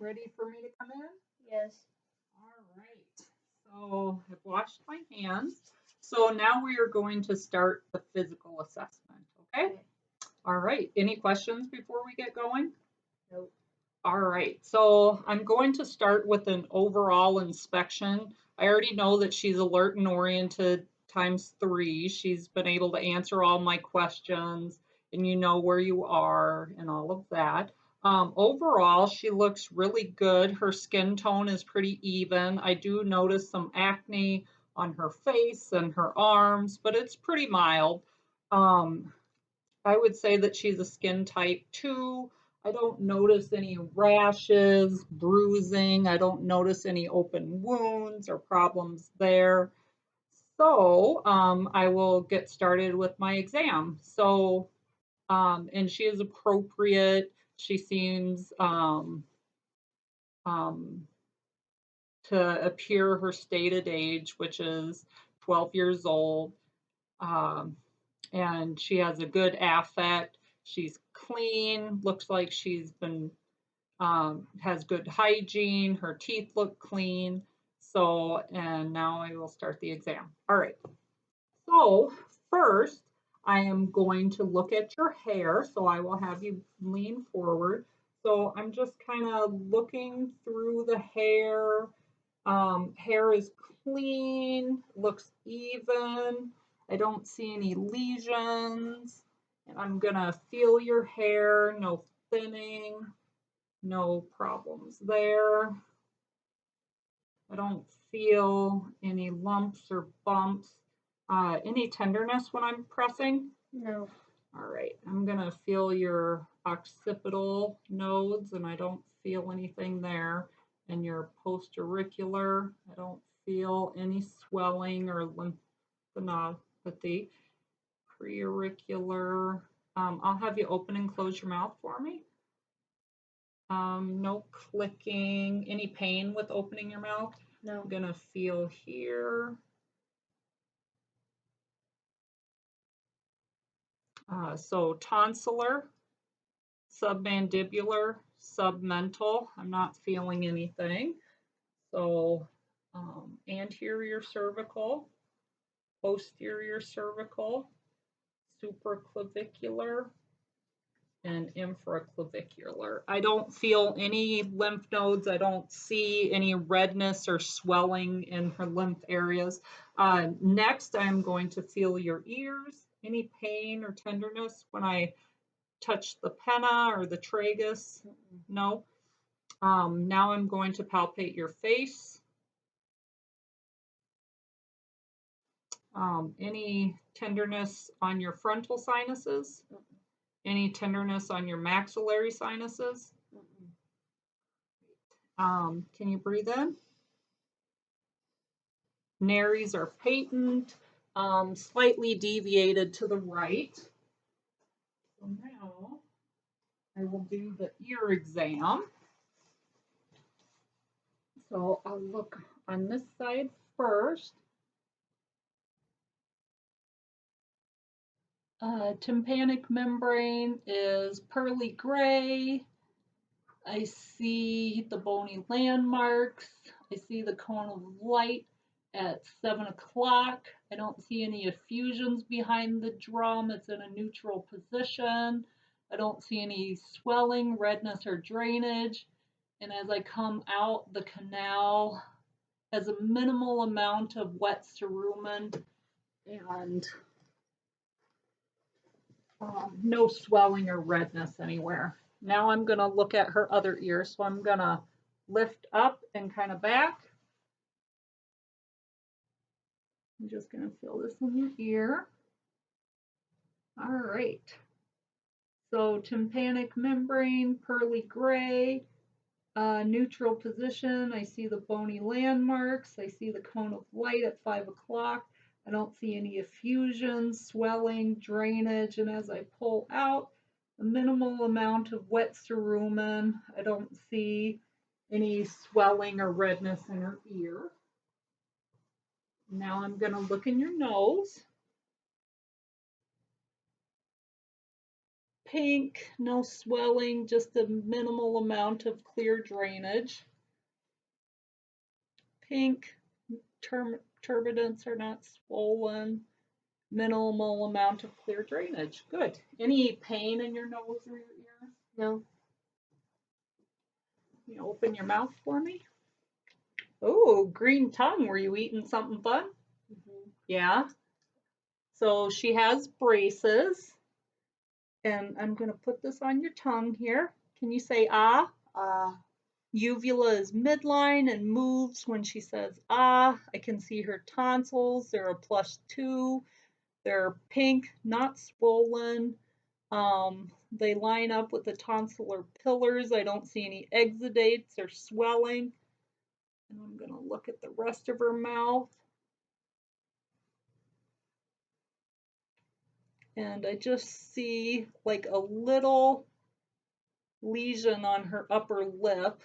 Ready for me to come in? Yes. All right. So I've washed my hands. So now we are going to start the physical assessment. Okay? Okay. All right. Any questions before we get going? Nope. All right. So I'm going to start with an overall inspection. I already know that she's alert and oriented times 3. She's been able to answer all my questions, and you know where you are and all of that. Overall, she looks really good. Her skin tone is pretty even. I do notice some acne on her face and her arms, but it's pretty mild. Um, I would say that she's a skin type 2. I don't notice any rashes, bruising. I don't notice any open wounds or problems there. So I will get started with my exam. And she is appropriate. She seems um, to appear her stated age, which is 12 years old. Um, and she has a good affect. She's clean, looks like she's been has good hygiene. Her teeth look clean. So, and now I will start the exam. All right. So first, I am going to look at your hair. So I will have you lean forward. So I'm just kind of looking through the hair. Hair is clean, looks even. I don't see any lesions. And I'm gonna feel your hair, no thinning, no problems there. I don't feel any lumps or bumps. Any tenderness when I'm pressing? No. All right, I'm gonna feel your occipital nodes and I don't feel anything there. And your postauricular, I don't feel any swelling or lymphadenopathy. Preauricular, I'll have you open and close your mouth for me. No clicking, any pain with opening your mouth? No. I'm gonna feel here. So tonsillar, submandibular, submental, I'm not feeling anything. So anterior cervical, posterior cervical, supraclavicular, and infraclavicular. I don't feel any lymph nodes. I don't see any redness or swelling in her lymph areas. Next, I'm going to feel your ears. Any pain or tenderness when I touch the penna or the tragus? No. Now I'm going to palpate your face. Any tenderness on your frontal sinuses? Any tenderness on your maxillary sinuses? Can you breathe in? Nares are patent, slightly deviated to the right. So now I will do the ear exam. So I'll look on this side first. Tympanic membrane is pearly gray. I see the bony landmarks. I see the cone of light at 7 o'clock. I don't see any effusions behind the drum. It's in a neutral position. I don't see any swelling, redness, or drainage. And as I come out, the canal has a minimal amount of wet cerumen and no swelling or redness anywhere. Now I'm gonna look at her other ear. So I'm gonna lift up and kind of back. I'm just gonna feel this in your ear. All right. So tympanic membrane, pearly gray, neutral position. I see the bony landmarks. I see the cone of light at 5 o'clock. I don't see any effusion, swelling, drainage. And as I pull out, a minimal amount of wet cerumen. I don't see any swelling or redness in her ear. Now I'm going to look in your nose. pink, no swelling, just a minimal amount of clear drainage. Pink, turbinates are not swollen, minimal amount of clear drainage. Good. Any pain in your nose or your ear? No. You open your mouth for me? Oh, green tongue. Were you eating something fun? Yeah. So she has braces. And I'm going to put this on your tongue here. Can you say ah? Uvula is midline and moves when she says ah. I can see her tonsils. They're a +2. They're pink, not swollen. They line up with the tonsillar pillars. I don't see any exudates or swelling. And I'm going to look at the rest of her mouth. And I just see like a little lesion on her upper lip.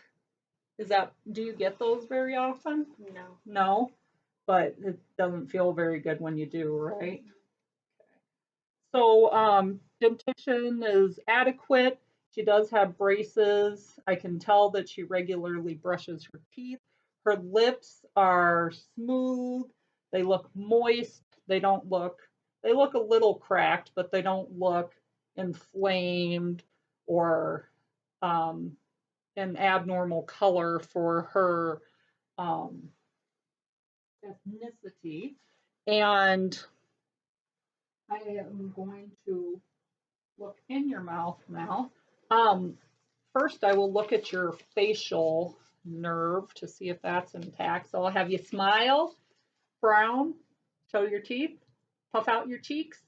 Do you get those very often? No. No, but it doesn't feel very good when you do, right? So dentition is adequate. She does have braces. I can tell that she regularly brushes her teeth. Her lips are smooth. They look moist. They look a little cracked, but they don't look inflamed or an abnormal color for her ethnicity. And I am going to look in your mouth now. First, I will look at your facial nerve to see if that's intact. So I'll have you smile, frown, show your teeth, puff out your cheeks,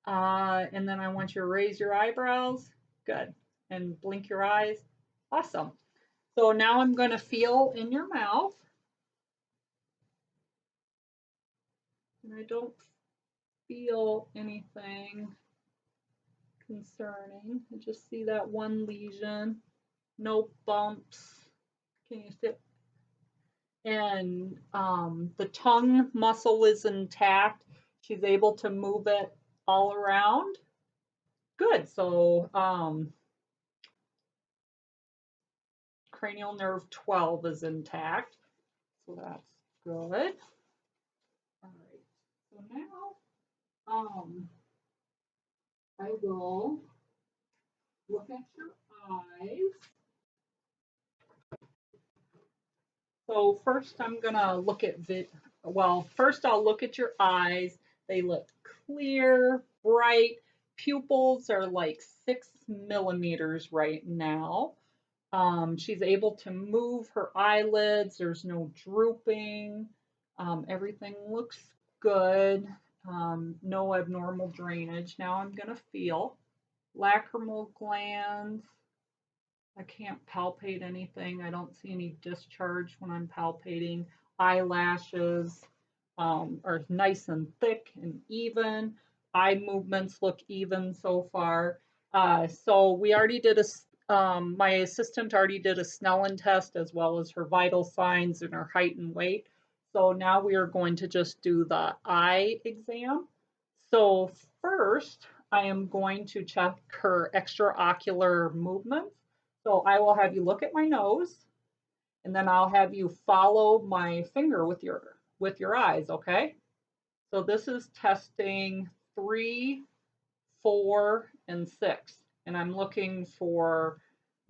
and then I want you to raise your eyebrows. Good. And blink your eyes. Awesome. So now I'm going to feel in your mouth. And I don't feel anything concerning. I just see that one lesion, no bumps. Can you see? And the tongue muscle is intact. She's able to move it all around. Good. So cranial nerve 12 is intact. So that's good. All right. So now I will look at your eyes. So first I'm gonna look at first I'll look at your eyes. They look clear, bright. Pupils are like 6 millimeters right now. She's able to move her eyelids. There's no drooping. Everything looks good. No abnormal drainage. Now I'm gonna feel lacrimal glands. I can't palpate anything. I don't see any discharge when I'm palpating. Eyelashes are nice and thick and even. Eye movements look even so far. So we already did my assistant already did a Snellen test as well as her vital signs and her height and weight. So now we are going to just do the eye exam. So first, I am going to check her extraocular movements. So I will have you look at my nose, and then I'll have you follow my finger with your eyes, okay? So this is testing 3, 4, and 6. And I'm looking for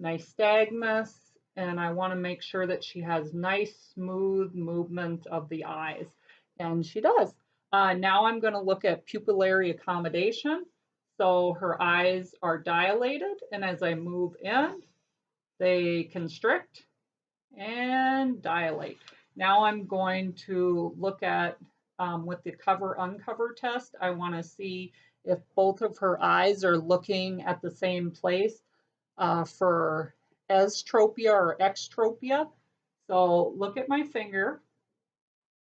nystagmus, and I want to make sure that she has nice, smooth movement of the eyes. And she does. Now I'm going to look at pupillary accommodation. So her eyes are dilated, and as I move in, they constrict and dilate. Now I'm going to look at, with the cover-uncover test, I want to see if both of her eyes are looking at the same place for estropia or extropia. So look at my finger.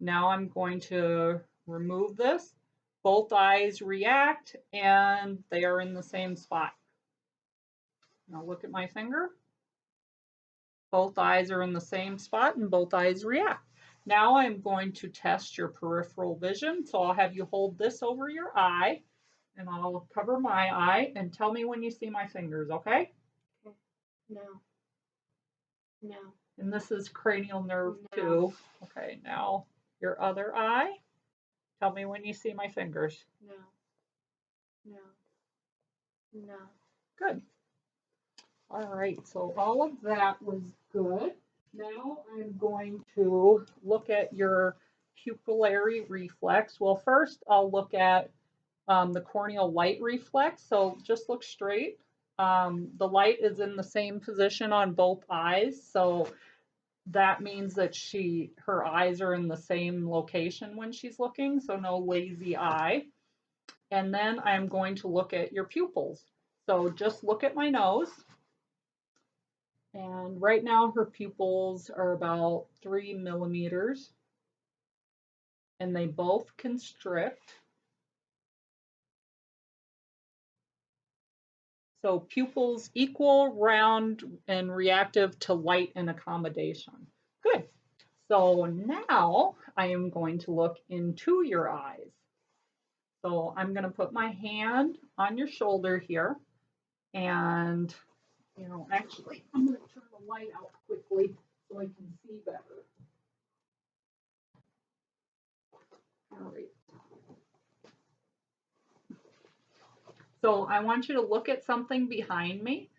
Now I'm going to remove this. Both eyes react and they are in the same spot. Now look at my finger. Both eyes are in the same spot and both eyes react. Now I'm going to test your peripheral vision. So I'll have you hold this over your eye And I'll cover my eye and tell me when you see my fingers, okay? Okay. No. No. And this is cranial nerve No. too. Okay, now your other eye. Tell me when you see my fingers. No. No. No. Good. All right, so all of that was good. Now I'm going to look at your pupillary reflex. Well, first I'll look at the corneal light reflex. So just look straight. The light is in the same position on both eyes. So that means that her eyes are in the same location when she's looking. So no lazy eye. And then I'm going to look at your pupils. So just look at my nose. And right now her pupils are about 3 millimeters. And they both constrict. So pupils equal, round, and reactive to light and accommodation. Good. So now I am going to look into your eyes. So I'm going to put my hand on your shoulder here. And, actually, I'm going to turn the light out quickly so I can see better. All right. So I want you to look at something behind me,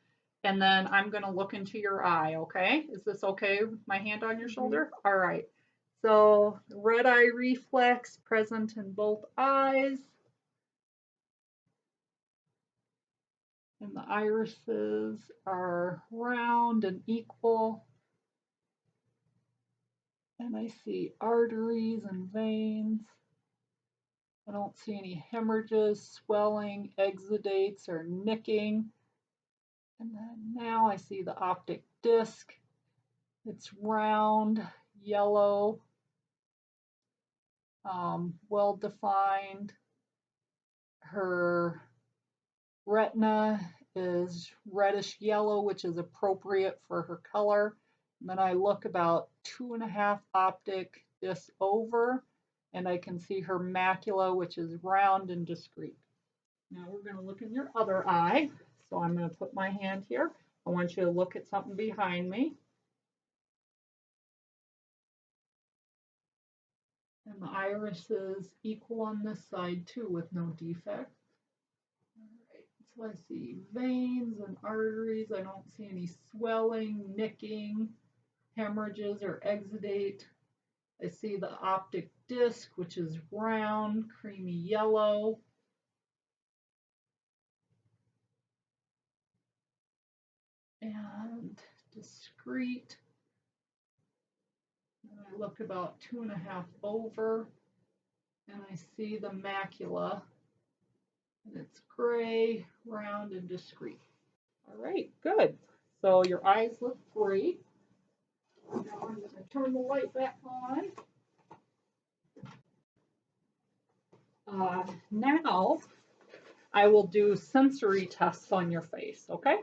and then I'm going to look into your eye, okay? Is this okay with my hand on your shoulder? All right. So red eye reflex present in both eyes. And the irises are round and equal. And I see arteries and veins. I don't see any hemorrhages, swelling, exudates, or nicking. And then now I see the optic disc. It's round, yellow, well defined. Her retina is reddish yellow, which is appropriate for her color. And then I look about 2.5 optic discs over, and I can see her macula, which is round and discrete. Now we're going to look in your other eye. So I'm going to put my hand here. I want you to look at something behind me. And the iris is equal on this side too, with no defect. All right, so I see veins and arteries. I don't see any swelling, nicking, hemorrhages, or exudate. I see the optic disc, which is round, creamy yellow. And discrete. And I look about 2.5 over, and I see the macula, and it's gray, round, and discrete. All right, good. So your eyes look great. Now I'm going to turn the light back on. Now I will do sensory tests on your face, okay?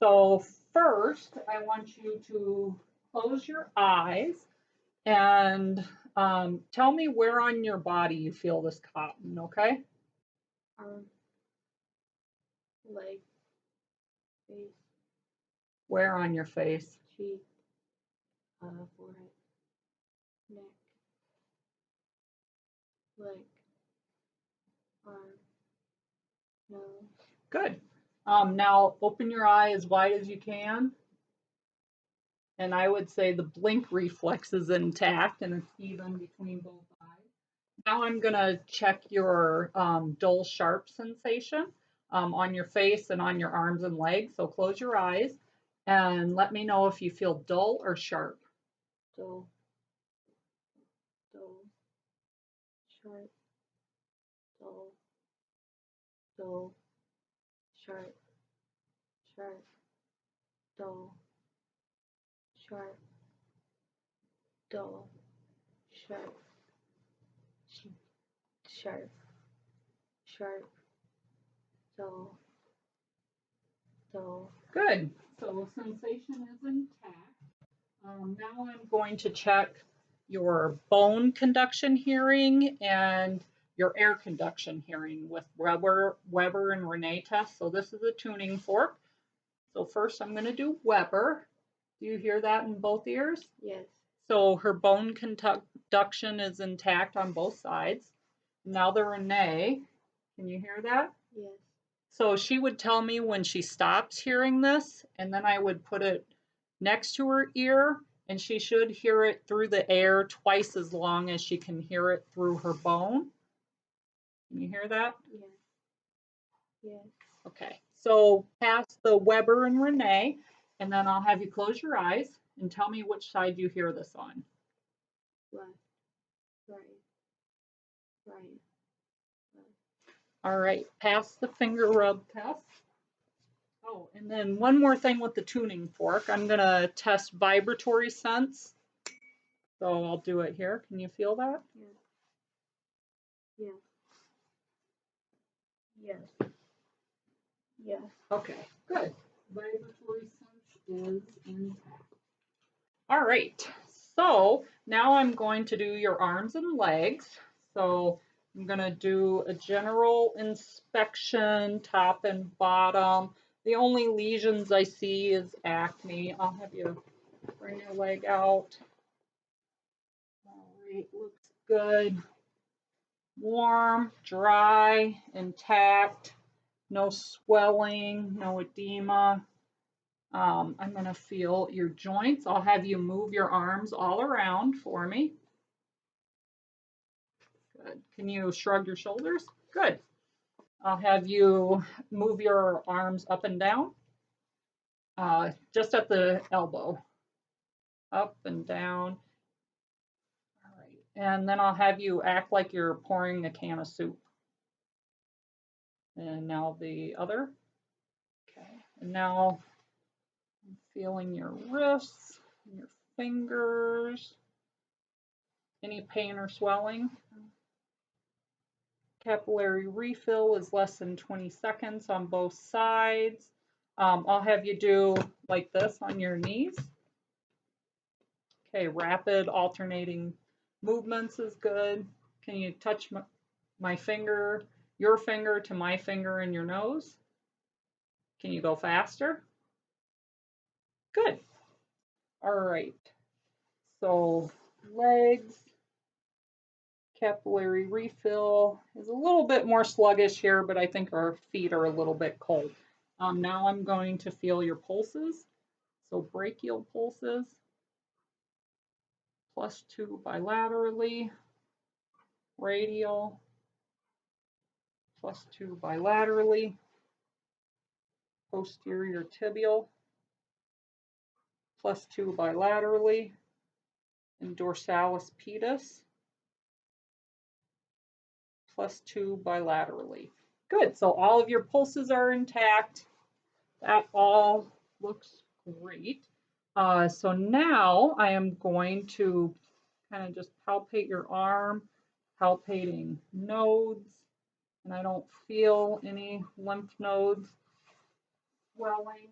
So first, I want you to close your eyes and tell me where on your body you feel this cotton, okay? Leg, face. Where on your face? Cheek, forehead, neck, leg, arm, nose. Good. Now open your eye as wide as you can. And I would say the blink reflex is intact and it's even between both eyes. Now I'm going to check your dull sharp sensation on your face and on your arms and legs. So close your eyes and let me know if you feel dull or sharp. Dull, dull, sharp, dull, dull, sharp, sharp, dull, sharp, dull, sharp, sharp, sharp, dull, dull. Good. So sensation is intact. Now I'm going to check your bone conduction hearing and your air conduction hearing with Weber and Renee test. So this is a tuning fork. So first I'm going to do Weber. Do you hear that in both ears? Yes. So her bone conduction is intact on both sides. Now the Renee, can you hear that? Yes. So she would tell me when she stops hearing this, and then I would put it next to her ear, and she should hear it through the air twice as long as she can hear it through her bone. Can you hear that? Yes. Yes. Okay, so pass the Weber and Renee, and then I'll have you close your eyes and tell me which side you hear this on. Left. Right. Right. Left. All right, pass the finger rub test. Oh, and then one more thing with the tuning fork. I'm going to test vibratory sense. So I'll do it here. Can you feel that? Yes. Yes. Yes. Yes. Okay, good. Vibratory sense is intact. All right, so now I'm going to do your arms and legs. So I'm going to do a general inspection, top and bottom. The only lesions I see is acne. I'll have you bring your leg out. All right, looks good. Warm, dry, intact, no swelling, no edema. I'm going to feel your joints. I'll have you move your arms all around for me. Good. Can you shrug your shoulders? Good. I'll have you move your arms up and down, just at the elbow, up and down. All right. And then I'll have you act like you're pouring a can of soup. And now the other. Okay. And now I'm feeling your wrists, your fingers. Any pain or swelling? Capillary refill is less than 20 seconds on both sides. I'll have you do like this on your knees. Okay, rapid alternating movements is good. Can you touch my finger, your finger to my finger in your nose? Can you go faster? Good. All right. So legs, capillary refill is a little bit more sluggish here, but I think our feet are a little bit cold. Now I'm going to feel your pulses. So brachial pulses, +2 bilaterally, radial, +2 bilaterally, posterior tibial, +2 bilaterally, and dorsalis pedis, +2 bilaterally. Good, so all of your pulses are intact. That all looks great. So now I am going to kind of just palpate your arm, palpating nodes, and I don't feel any lymph nodes swelling.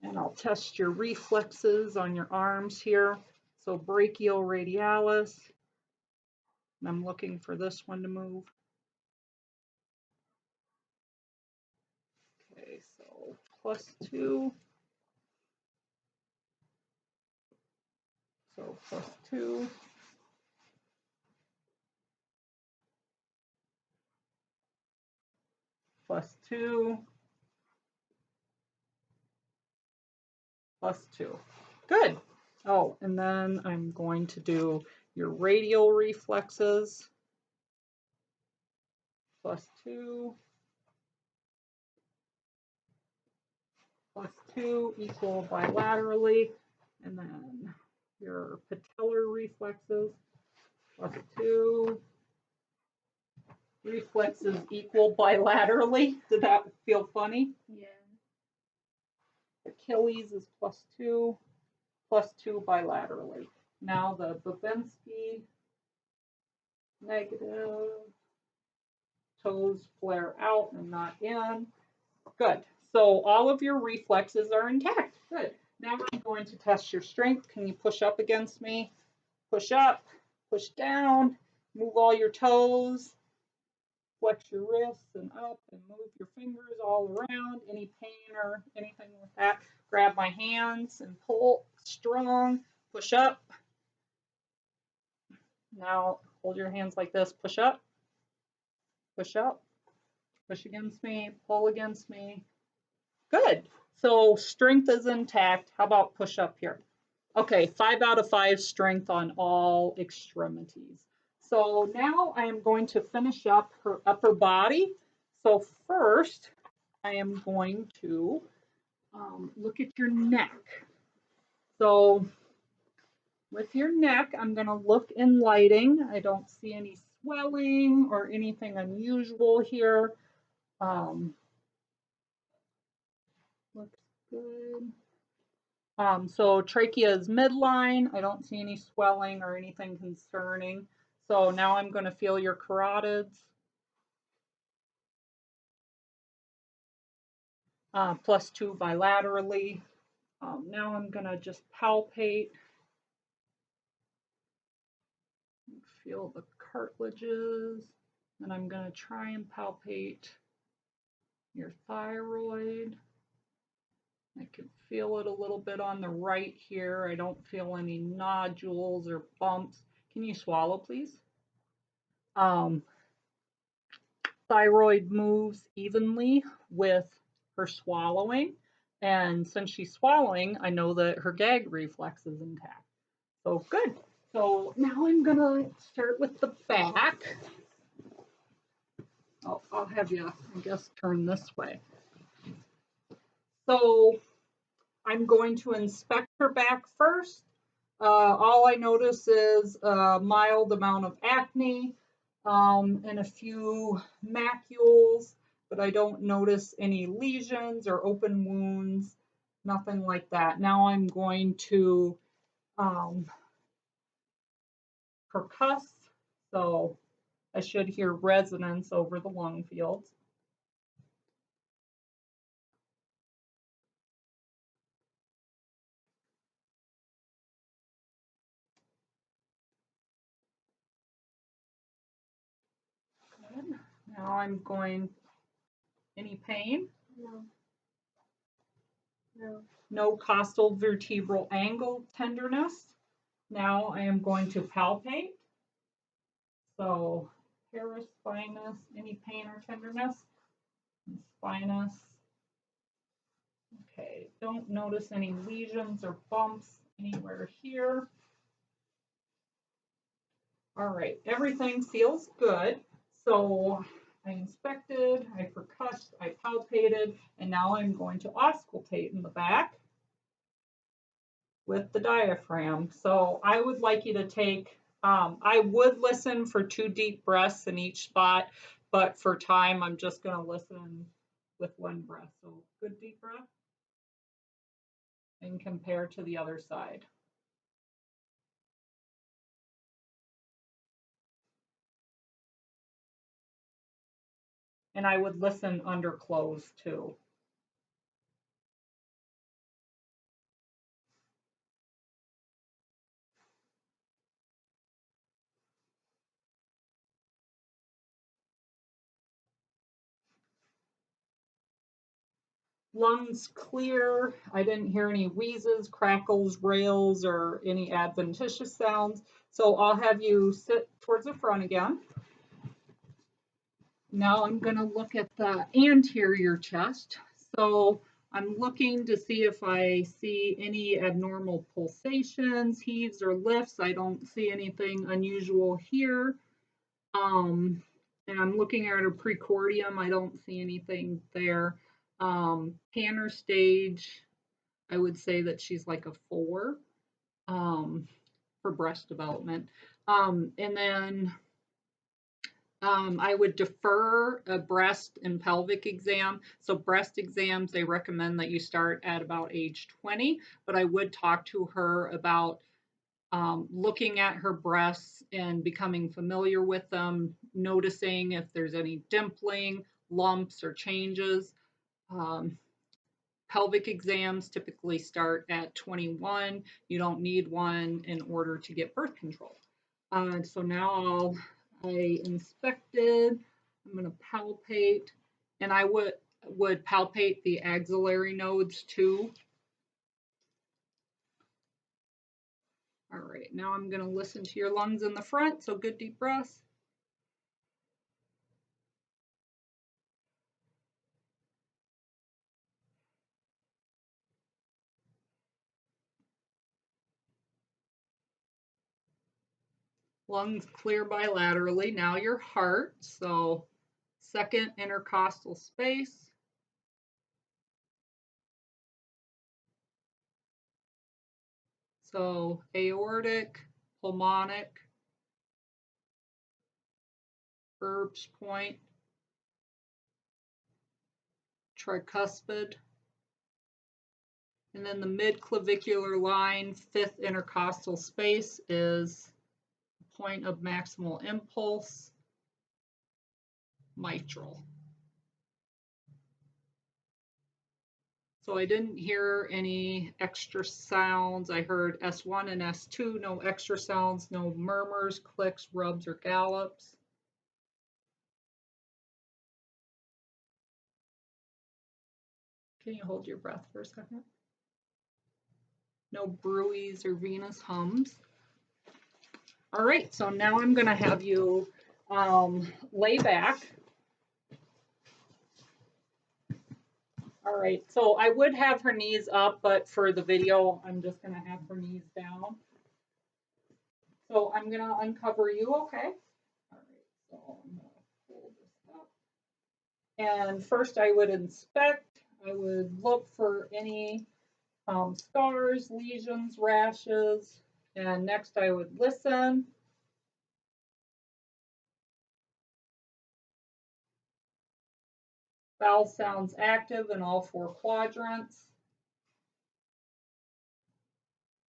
And I'll test your reflexes on your arms here. So brachial radialis, and I'm looking for this one to move. Okay, so +2. So +2. +2. +2. Good. Oh, and then I'm going to do your radial reflexes. +2. +2 equal bilaterally. And then your patellar reflexes. +2. Reflexes equal bilaterally. Did that feel funny? Yeah. Achilles is +2. +2 bilaterally. Now the Babinski, negative. Toes flare out and not in. Good. So all of your reflexes are intact. Good. Now I'm going to test your strength. Can you push up against me? Push up, push down. Move all your toes, flex your wrists and up, and move your fingers all around. Any pain or anything with that, grab my hands and pull strong, push up. Now hold your hands like this, push up, push up, push against me, pull against me. Good. So strength is intact. How about push up here? Okay, 5 out of 5 strength on all extremities. So now I am going to finish up her upper body. So first, I am going to look at your neck. So with your neck, I'm going to look in lighting. I don't see any swelling or anything unusual here. Looks good. So trachea is midline. I don't see any swelling or anything concerning. So now I'm going to feel your carotids. +2 bilaterally. Now I'm going to just palpate. Feel the cartilages. And I'm going to try and palpate your thyroid. I can feel it a little bit on the right here. I don't feel any nodules or bumps. Can you swallow, please? Thyroid moves evenly with her swallowing. And since she's swallowing, I know that her gag reflex is intact. So good. So now I'm going to start with the back. I'll have you, I guess, turn this way. So I'm going to inspect her back first. All I notice is a mild amount of acne and a few macules, but I don't notice any lesions or open wounds, nothing like that. Now I'm going to percuss, so I should hear resonance over the lung fields. Good. Now I'm going, any pain? No. No. No costal vertebral angle tenderness. Now I am going to palpate. So paraspinous, any pain or tenderness? Spinous. Okay, don't notice any lesions or bumps anywhere here. All right, everything feels good. So I inspected, I percussed, I palpated, and now I'm going to auscultate in the back with the diaphragm. So I would like you to take, I would listen for 2 deep breaths in each spot, but for time, I'm just going to listen with 1 breath. So good deep breath and compare to the other side. And I would listen under close too. Lungs clear. I didn't hear any wheezes, crackles, rails, or any adventitious sounds. So I'll have you sit towards the front again. Now I'm going to look at the anterior chest. So I'm looking to see if I see any abnormal pulsations, heaves, or lifts. I don't see anything unusual here. And I'm looking at her precordium. I don't see anything there. Tanner stage, I would say that she's like a 4 for breast development. And then I would defer a breast and pelvic exam. So breast exams, they recommend that you start at about age 20, but I would talk to her about looking at her breasts and becoming familiar with them, noticing if there's any dimpling, lumps, or changes. Pelvic exams typically start at 21. You don't need one in order to get birth control. So now I'll I inspected. I'm going to palpate, and I would palpate the axillary nodes too. All right, now I'm going to listen to your lungs in the front, so good deep breaths. Lungs clear bilaterally. Now your heart, so second intercostal space. So aortic, pulmonic, Erb's point, tricuspid, and then the midclavicular line, fifth intercostal space, is the point of maximal impulse, mitral. So I didn't hear any extra sounds. I heard S1 and S2, no extra sounds, no murmurs, clicks, rubs, or gallops. Can you hold your breath for a second? No bruits or venous hums. All right, so now I'm going to have you lay back. All right, so I would have her knees up, but for the video, I'm just going to have her knees down. So I'm going to uncover you, okay? All right, so I'm going to pull this up. And first I would inspect. I would look for any scars, lesions, rashes, and next I would listen. Bowel sounds active in all four quadrants.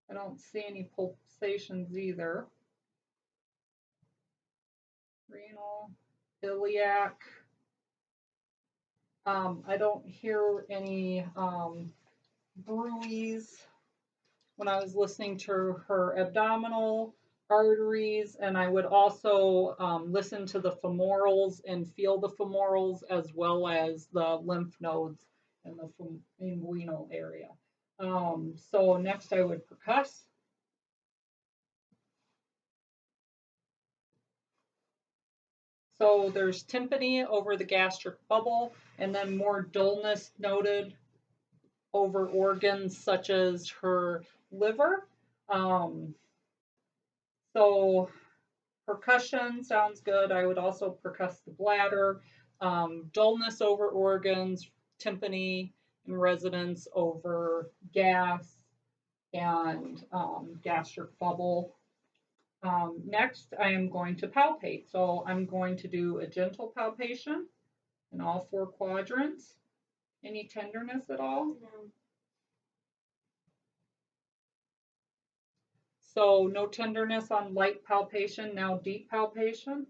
I don't see any pulsations either. Renal, iliac. I don't hear any bruits when I was listening to her abdominal arteries, and I would also listen to the femorals and feel the femorals as well as the lymph nodes in the inguinal area. So next I would percuss. So there's tympany over the gastric bubble, and then more dullness noted over organs such as her liver. So percussion sounds good. I would also percuss the bladder. Dullness over organs, tympany and resonance over gas and gastric bubble. Next, I am going to palpate. So I'm going to do a gentle palpation in all four quadrants. Any tenderness at all? No. So no tenderness on light palpation, now deep palpation.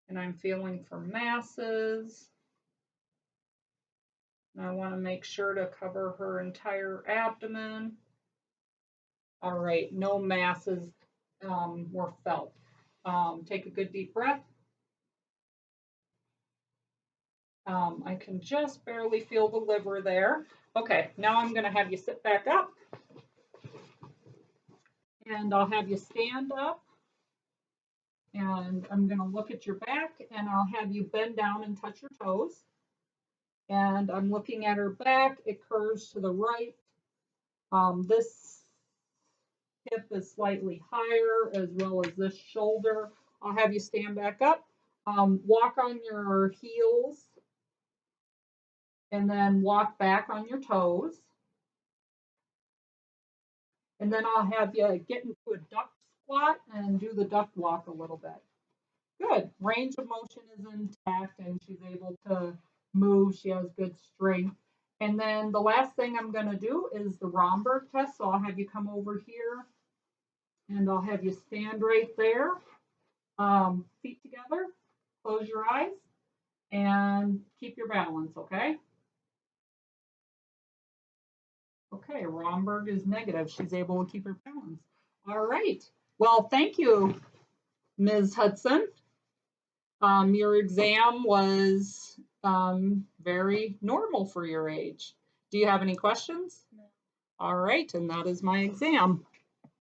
And I'm feeling for masses. And I want to make sure to cover her entire abdomen. All right, no masses were felt. Take a good deep breath. I can just barely feel the liver there. Okay, now I'm going to have you sit back up. And I'll have you stand up. And I'm going to look at your back, and I'll have you bend down and touch your toes. And I'm looking at her back. It curves to the right. This hip is slightly higher, as well as this shoulder. I'll have you stand back up. Walk on your heels, and then walk back on your toes. And then I'll have you get into a duck squat and do the duck walk a little bit. Good. Range of motion is intact, and she's able to move. She has good strength. And then the last thing I'm going to do is the Romberg test. So I'll have you come over here, and I'll have you stand right there, feet together, close your eyes, and keep your balance, okay? Okay, Romberg is negative. She's able to keep her balance. All right. Well, thank you. Ms. Hudson, your exam was very normal for your age. Do you have any questions? No. All right, and that is my exam.